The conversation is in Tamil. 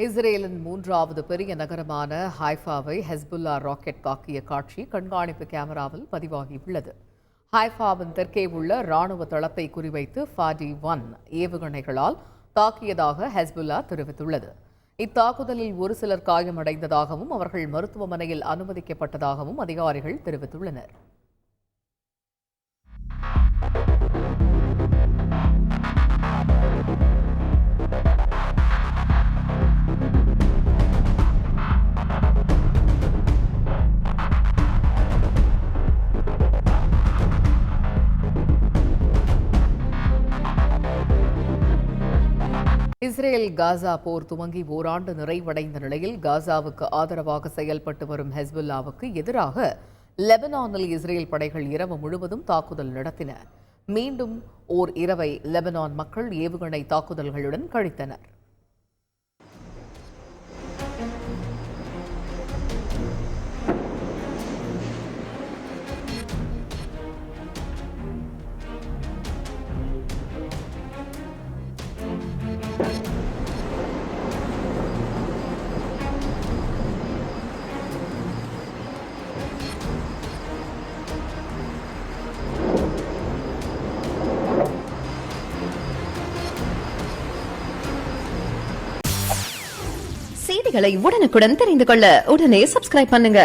இஸ்ரேலின் மூன்றாவது பெரிய நகரமான ஹைஃபாவை ஹெஸ்புல்லா ராக்கெட் தாக்கிய காட்சி கண்காணிப்பு கேமராவில் பதிவாகியுள்ளது. ஹைஃபாவின் தெற்கே உள்ள ராணுவ தளத்தை குறிவைத்து ஃபாடி-1 ஏவுகணைகளால் தாக்கியதாக ஹெஸ்புல்லா தெரிவித்துள்ளது. இத்தாக்குதலில் ஒரு சிலர் காயமடைந்ததாகவும் அவர்கள் மருத்துவமனையில் அனுமதிக்கப்பட்டதாகவும் அதிகாரிகள் தெரிவித்துள்ளனர். இஸ்ரேல் காசா போர் துவங்கி ஓராண்டு நிறைவடைந்த நிலையில் காசாவுக்கு ஆதரவாக செயல்பட்டு வரும் ஹெஸ்புல்லாவுக்கு எதிராக லெபனானில் இஸ்ரேல் படைகள் இரவு முழுவதும் தாக்குதல் நடத்தின. மீண்டும் ஓர் இரவை லெபனான் மக்கள் ஏவுகணை தாக்குதல்களுடன் கழித்தனர். செய்திகளை உடனுக்குடன் தெரிந்து கொள்ள உடனே சப்ஸ்கிரைப் பண்ணுங்க.